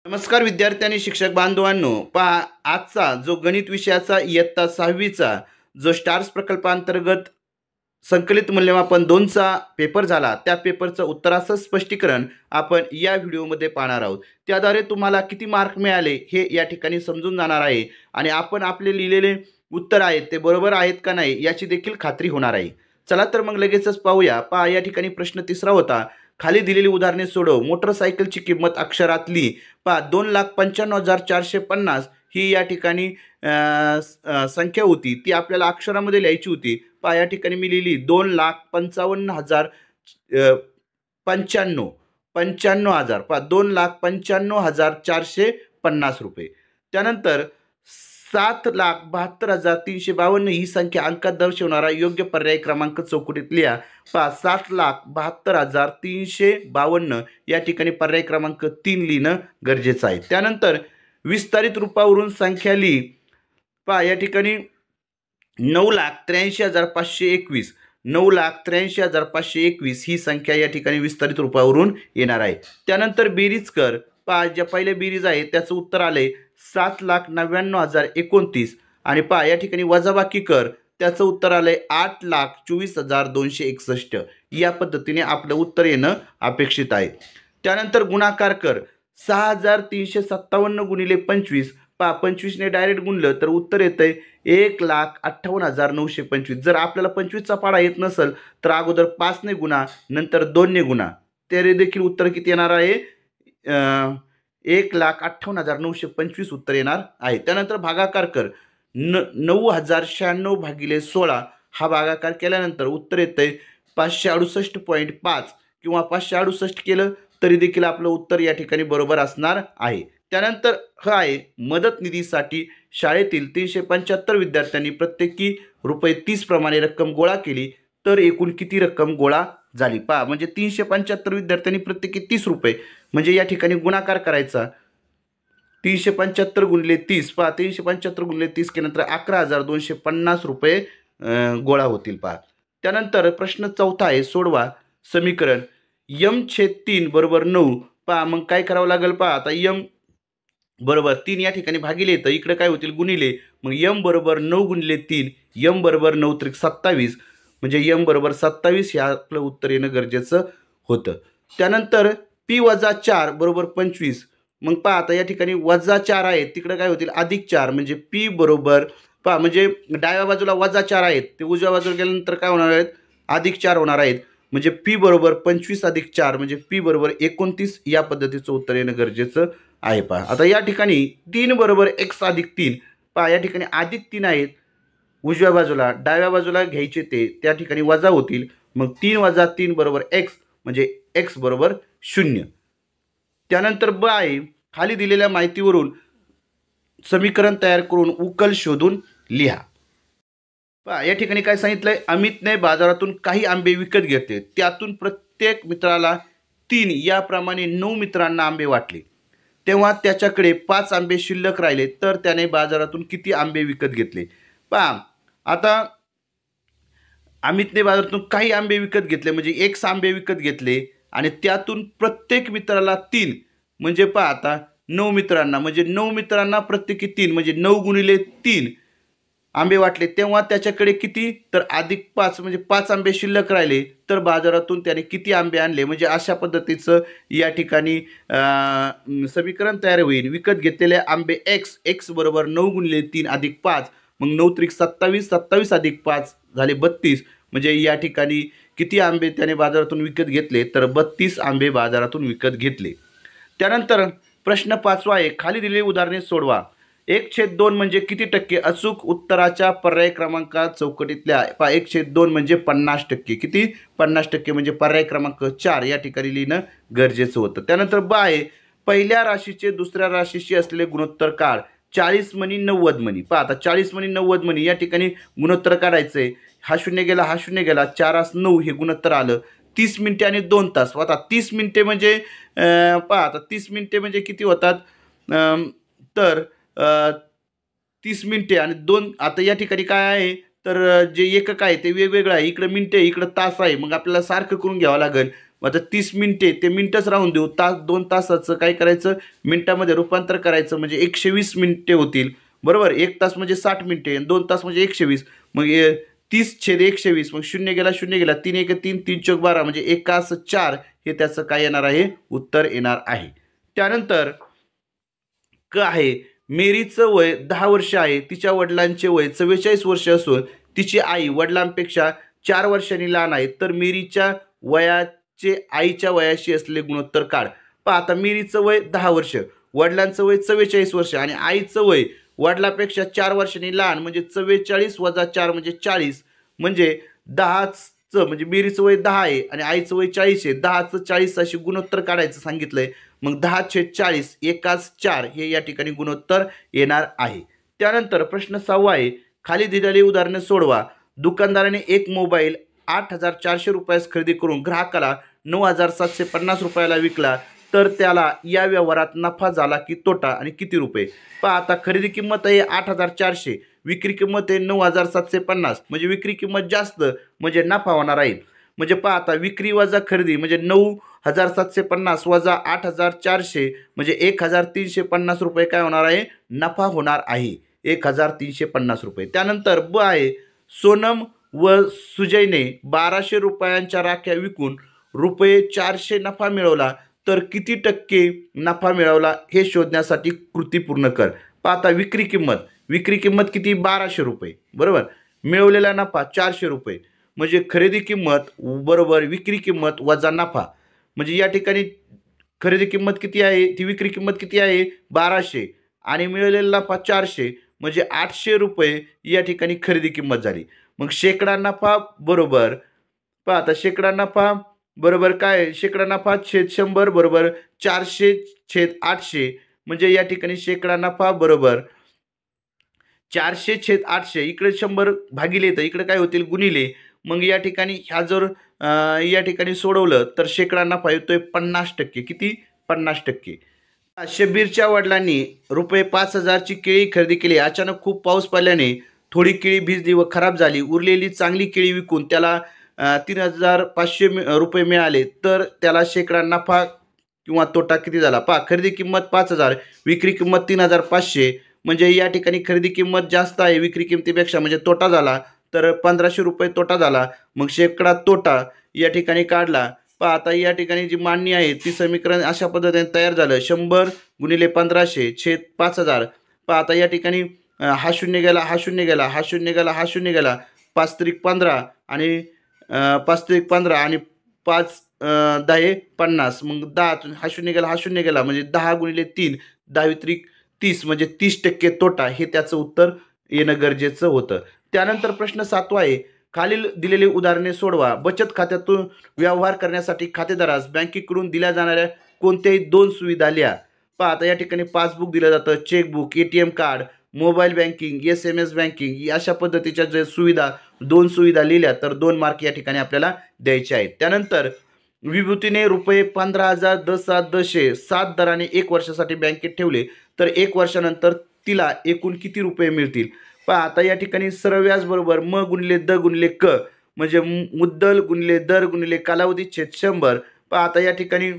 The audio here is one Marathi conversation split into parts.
नमस्कार विद्यार्थी आणि शिक्षक बांधवांनो, पहा आजचा जो गणित विषयाचा इयत्ता 6वीचा जो स्टार्स प्रकल्पांतर्गत संकलित मूल्यमापन 2चा पेपर झाला, त्या पेपरचं उत्तराचं स्पष्टीकरण आपण या व्हिडिओमध्ये पाहणार आहोत. त्याद्वारे तुम्हाला किती मार्क मिळाले हे या ठिकाणी समजून जाणार आहे आणि आपण आपले लिहिलेले उत्तर आहेत ते बरोबर आहेत का नाही याची देखील खात्री होणार आहे. चला तर मग लगेचच पाहूया. पहा या ठिकाणी प्रश्न 3रा होता. खाली दिलेली उदाहरणे सोडव. मोटरसायकलची किंमत अक्षरातली पहा 2,95,450 ही या ठिकाणी संख्या होती, ती आपल्याला अक्षरामध्ये लिहायची होती. पहा या ठिकाणी मी लिहिली 2,55,095 95,000 पहा 2,95,450 रुपये. त्यानंतर 7,72,352 ही संख्या अंकात दर्शवणारा योग्य पर्याय क्रमांक चौकटीत लिहा. पहा 7,72,352 या ठिकाणी पर्याय क्रमांक 3 लिहिणं गरजेचं आहे. त्यानंतर विस्तारित रूपावरून संख्या लिही. पहा या ठिकाणी 9,83,521 9,83,521 ही संख्या या ठिकाणी विस्तारित रूपावरून येणार आहे. त्यानंतर बेरीज कर. पहा ज्या पहिल्या बेरीज आहे त्याचं उत्तर आले 7,99,029 आणि पहा या ठिकाणी वजाबाकी कर, त्याचं उत्तर आलंय 8,24,261. या पद्धतीने आपलं उत्तर येणं अपेक्षित आहे. त्यानंतर गुणाकार कर. 6,357 गुणिले 25 पहा 25ने डायरेक्ट गुणलं तर उत्तर येतंय 1,58,925. जर आपल्याला 25चा पाढा येत नसेल तर अगोदर 5ने गुणा नंतर 2ने गुणा, तरी देखील उत्तर किती येणार आहे 1,58,925 उत्तर येणार आहे. त्यानंतर भागाकार कर. 9,096 भागिले 16 हा भागाकार केल्यानंतर उत्तर येतंय 568.5 किंवा 568 केलं तरी देखील आपलं उत्तर या ठिकाणी बरोबर असणार आहे. त्यानंतर हा आहे मदत निधीसाठी शाळेतील 375 विद्यार्थ्यांनी प्रत्येकी ₹30 प्रमाणे रक्कम गोळा केली तर एकूण किती रक्कम गोळा झाली. पहा म्हणजे 375 विद्यार्थ्यांनी प्रत्येकी ₹30 म्हणजे या ठिकाणी गुणाकार करायचा. 375 गुणिले 30 पहा 375 गुणिले 30 केल्यानंतर 11,250 रुपये गोळा होतील. पहा त्यानंतर प्रश्न 4था आहे सोडवा. समीकरण m/3 बरोबर 9. पहा मग काय करावं लागेल. पहा आता m बरोबर 3 या ठिकाणी भागिले येतं, इकडे काय होतील गुणिले, मग m बरोबर 9 गुणिले 3 m बरोबर 9 त्रिक 27 म्हणजे m बरोबर 27 हे आपलं उत्तर येणं गरजेचं होतं. त्यानंतर p वजा 4 बरोबर 25. मग पहा आता या ठिकाणी वजा 4 आहेत, तिकडे काय होतील अधिक 4 म्हणजे p बरोबर पहा म्हणजे डाव्या बाजूला वजा 4 आहेत ते उजव्या बाजूला गेल्यानंतर काय होणार आहेत अधिक 4 होणार आहेत. म्हणजे p बरोबर 25 अधिक 4 म्हणजे p बरोबर 29 या पद्धतीचं उत्तर येणं गरजेचं आहे. पहा आता या ठिकाणी 3 बरोबर x अधिक 3 पहा या ठिकाणी अधिक 3 आहेत उजव्या बाजूला, डाव्या बाजूला घ्यायचे ते त्या ठिकाणी वजा होतील. मग 3 वजा 3 बरोबर x म्हणजे x बरोबर 0. त्यानंतर ब आहे खाली दिलेल्या माहितीवरून समीकरण तयार करून उकल शोधून लिहा. पहा या ठिकाणी काय सांगितलंय, अमितने बाजारातून काही आंबे विकत घेतले, त्यातून प्रत्येक मित्राला 3 याप्रमाणे 9 मित्रांना आंबे वाटले, तेव्हा त्याच्याकडे 5 आंबे शिल्लक राहिले तर त्याने बाजारातून किती आंबे विकत घेतले. पहा आता अमितने बाजारातून काही आंबे विकत घेतले म्हणजे x आंबे विकत घेतले आणि त्यातून प्रत्येक मित्राला 3 म्हणजे पहा आता 9 मित्रांना म्हणजे 9 मित्रांना प्रत्येकी 3 म्हणजे 9 गुणिले 3 आंबे वाटले, तेव्हा त्याच्याकडे किती तर अधिक 5 म्हणजे 5 आंबे शिल्लक राहिले तर बाजारातून त्याने किती आंबे आणले. म्हणजे अशा पद्धतीचं या ठिकाणी समीकरण तयार होईल. विकत घेतलेले आंबे x बरोबर 9 गुणिले 3 अधिक 5 मग 9 त्रिक 27 27 अधिक 5 झाले 32 म्हणजे या ठिकाणी किती आंबे त्याने बाजारातून विकत घेतले तर 32 आंबे बाजारातून विकत घेतले. त्यानंतर प्रश्न 5वा आहे खाली दिलेली उदाहरणे सोडवा. 1/2 म्हणजे किती टक्के अचूक उत्तराच्या पर्याय क्रमांकात चौकटीतल्या. पहा 1/2 म्हणजे 50%. किती 50% म्हणजे पर्याय क्रमांक 4 या ठिकाणी लिहिणं गरजेचं होतं. त्यानंतर ब आहे पहिल्या राशीचे दुसऱ्या राशीशी असलेले गुणोत्तर काढ. 40 मणी 90 मणी. पहा आता 40 मणी 90 मणी या ठिकाणी गुणोत्तर काढायचंय. हा शून्य गेला हा शून्य गेला 4 9 हे गुणोत्तर आलं. 30 मिनिटे आणि 2 तास. आता 30 मिनिटे म्हणजे पहा आता 30 मिनिटे म्हणजे किती होतात तर 30 मिनिटे आणि 2 आता या ठिकाणी काय आहे तर जे एकक आहे ते वेगवेगळं आहे. इकडे मिनिटे इकडे तास आहे, मग आपल्याला सारखं करून घ्यावं लागेल. आता 30 मिनिटे ते मिनिटच राहून देऊ, तास 2 तासाचं काय करायचं मिनिटामध्ये रूपांतर करायचं, म्हणजे 120 मिनिटे होतील बरोबर. 1 तास म्हणजे 60 मिनिटे आणि 2 तास म्हणजे 120. मग 30/120, मग 0 गेला 0 गेला, 3 1 3, 3 चौक 12 म्हणजे 1 4 हे त्याचं काय येणार आहे उत्तर येणार आहे. त्यानंतर क आहे मेरीचं वय 10 वर्ष आहे, तिच्या वडिलांचे वय 44 वर्ष असून तिची आई वडिलांपेक्षा 4 वर्षांनी लहान आहे, तर मेरीच्या वयाचे आईच्या वयाशी असलेले गुणोत्तर काढ. पहा आता मेरीचं वय 10 वर्ष, वडिलांचं वय 44 वर्ष आणि आईचं वय वडिलापेक्षा 4 वर्षांनी लहान, म्हणजे 44 वजा 4 म्हणजे 40, म्हणजे 10चं म्हणजे मेरीचं वय 10 आहे आणि आईचं वय 40 आहे. 10चं 40 अशी गुणोत्तर काढायचं सांगितलंय. मग 10/40 1/4 हे या ठिकाणी गुणोत्तर येणार आहे. त्यानंतर प्रश्न 6 आहे, खाली दिलेली उदाहरणे सोडवा. दुकानदाराने एक मोबाईल 8,400 रुपयास खरेदी करून ग्राहकाला 9,750 रुपयाला विकला, तर त्याला या व्यवहारात नफा झाला की तोटा आणि किती रुपये. पहा आता खरेदी किंमत आहे 8,400, विक्री किंमत आहे 9,750, म्हणजे विक्री किंमत जास्त म्हणजे नफा होणार आहे. म्हणजे पहा आता विक्री वजा खरेदी म्हणजे 9,750 वजा 8,400 म्हणजे 1,350 रुपये काय होणार आहे नफा होणार आहे, 1,350 रुपये. त्यानंतर ब आहे, सोनम व सुजयने 1,200 रुपयांच्या राख्या विकून रुपये 400 नफा मिळवला, तर किती टक्के नफा मिळवला हे शोधण्यासाठी कृती पूर्ण कर. पाहता विक्री किंमत किती 1,200 रुपये बरोबर, मिळवलेला नफा 400 रुपये, म्हणजे खरेदी किंमत बरोबर विक्री किंमत वजा नफा. म्हणजे या ठिकाणी खरेदी किंमत किती आहे, ती विक्री किंमत किती आहे 1,200 आणि मिळवलेला नफा 400, म्हणजे 800 रुपये या ठिकाणी खरेदी किंमत झाली. मग शेकडा नफा बरोबर, पहा आता शेकडा नफा बरोबर काय, शेकडा नफा छेद 100 बरोबर 400/800, म्हणजे या ठिकाणी शेकडा नफा बरोबर 400/800, इकडे 100 भागिले तर इकडे काय होतील गुणिले. मग या ठिकाणी ह्या जर या ठिकाणी सोडवलं तर शेकडा नफा येतोय 50%. किती 50%. शब्बीरच्या वडिलांनी रुपये 5,000ची केळी खरेदी केली. अचानक खूप पाऊस पडल्याने थोडी केळी भिजली व खराब झाली. उरलेली चांगली केळी विकून त्याला 3,500 रुपये मिळाले, तर त्याला शेकडा नफा किंवा तोटा किती झाला. पहा खरेदी किंमत 5,000, विक्री किंमत 3,500, म्हणजे या ठिकाणी खरेदी किंमत जास्त आहे विक्री किंमतीपेक्षा, म्हणजे तोटा झाला, तर 1,500 रुपये तोटा झाला. मग शेकडा तोटा या ठिकाणी काढला. पहा आता या ठिकाणी जी मांडणी आहे ती समीकरण अशा पद्धतीने तयार झालं, 100 गुणिले 1,500 छेद 5,000. पहा आता या ठिकाणी हा शून्य गेला, हा शून्य गेला, हा शून्य गेला, हा शून्य गेला, 5×15 आणि 5×15 आणि 5×10 50, मग 10 हा शून्य गेला, हा शून्य गेला, म्हणजे 10 गुणिले 3 10×30 म्हणजे 30% तोटा हे त्याचं उत्तर येणं गरजेचं होतं. त्यानंतर प्रश्न 7 आहे, खालील दिलेली उदाहरणे सोडवा. बचत खात्यातून व्यवहार करण्यासाठी खातेदारास बँकेकडून दिल्या जाणाऱ्या कोणत्याही 2 सुविधा लिहा. पहा आता या ठिकाणी पासबुक दिलं जातं, chequebook, ATM card, mobile banking, SMS banking, अशा पद्धतीच्या जे सुविधा 2 सुविधा लिहिल्या तर 2 मार्क या ठिकाणी आपल्याला द्यायचे आहेत. त्यानंतर विभूतीने रुपये 15,000 10,000 7 दराने 1 वर्षासाठी बँकेत ठेवले, तर 1 वर्षानंतर तिला एकूण किती रुपये मिळतील. पहा आता या ठिकाणी सरळ व्याज बरोबर म गुणिले द गुणिले क, म्हणजे मुद्दल गुणिले दर गुणिले कालावधी छेद 100. पहा आता या ठिकाणी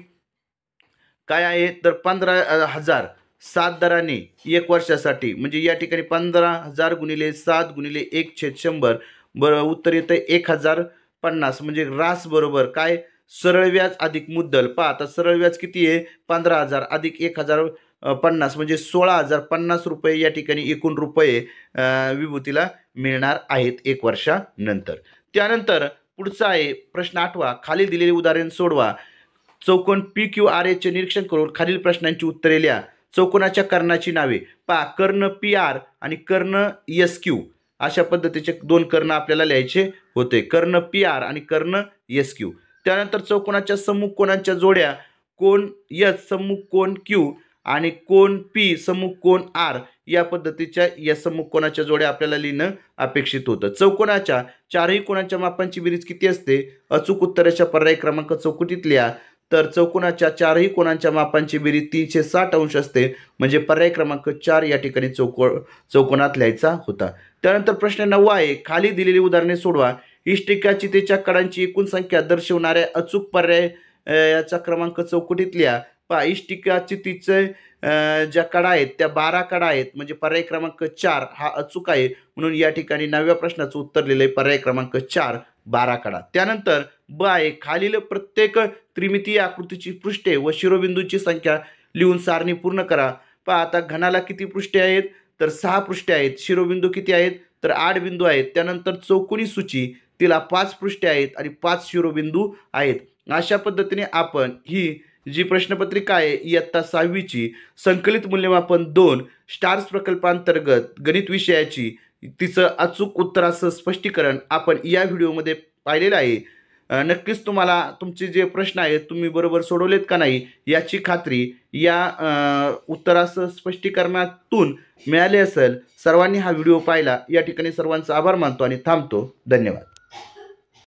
काय आहे तर 15,000 7 दराने 1 वर्षासाठी, म्हणजे या ठिकाणी 15,000 गुणिले 7 गुणिले 1/100 बरं उत्तर येतं 1,050, म्हणजे रास बरोबर काय सरळ व्याज अधिक मुद्दल. पहा आता सरळ व्याज किती आहे 15,000 अधिक 1,050 म्हणजे 16,050 रुपये या ठिकाणी एकूण रुपये विभूतीला मिळणार आहेत 1 वर्षानंतर. त्यानंतर पुढचा आहे प्रश्न 8वा, खालील दिलेली उदाहरण सोडवा. चौकोन PQRS निरीक्षण करून खालील प्रश्नांची उत्तरे लिहा. चौकोनाच्या कर्णाची नावे. पहा कर्ण PR आणि कर्ण SQ अशा पद्धतीचे 2 कर्ण आपल्याला लिहायचे होते, कर्ण PR आणि कर्ण SQ. त्यानंतर चौकोनाच्या सम्मुख कोनांच्या जोड्या, कोन S सम्मुख कोन Q आणि कोन P सम्मुख कोन R या पद्धतीच्या या सम्मुख कोनाच्या जोड्या आपल्याला लिहिणं अपेक्षित होतं. चौकोनाच्या चारही कोनांच्या मापांची बेरीज किती असते. अचूक उत्तराच्या पर्याय क्रमांक चौकटीत लिहा. तर चौकोनाच्या चारही कोनांच्या मापांची बेरीज 360 अंश असते, म्हणजे पर्याय क्रमांक 4 या ठिकाणी चौकोनात लिहायचा होता. त्यानंतर प्रश्न 9 आहे, खाली दिलेली उदाहरणे सोडवा. इष्टिका चितेच्या कडांची एकूण संख्या दर्शवणाऱ्या अचूक पर्याय याचा क्रमांक चौकटीत लिहा. पहा इष्टिकाची तिचे ज्या कडा आहेत त्या 12 कडा आहेत, म्हणजे पर्याय क्रमांक 4 हा अचूक आहे. म्हणून या ठिकाणी 9व्या प्रश्नाचं उत्तर लिहिलंय पर्याय क्रमांक 4 12 कडा. त्यानंतर ब आहे, खालील प्रत्येक त्रिमितीय आकृतीची पृष्ठे व शिरोबिंदूंची संख्या लिहून सारणी पूर्ण करा. पहा आता घनाला किती पृष्ठे आहेत, तर 6 पृष्ठे आहेत. शिरोबिंदू किती आहेत, तर 8 बिंदू आहेत. त्यानंतर चौकोनी सूची तिला 5 पृष्ठे आहेत आणि 5 शिरोबिंदू आहेत. अशा पद्धतीने आपण ही जी प्रश्नपत्रिका आहे इयत्ता 6वीची संकलित मूल्यमापन 2 स्टार्स प्रकल्पांतर्गत गणित विषयाची तिचं अचूक उत्तरासह स्पष्टीकरण आपण या व्हिडिओमध्ये पाहिलेलं आहे. नक्कीच तुम्हाला तुमचे जे प्रश्न आहेत तुम्ही बरोबर सोडवलेत का नाही याची खात्री या उत्तरासह स्पष्टीकरणातून मिळाली असेल. सर्वांनी हा व्हिडिओ पाहिला या ठिकाणी सर्वांचा आभार मानतो आणि थांबतो. धन्यवाद.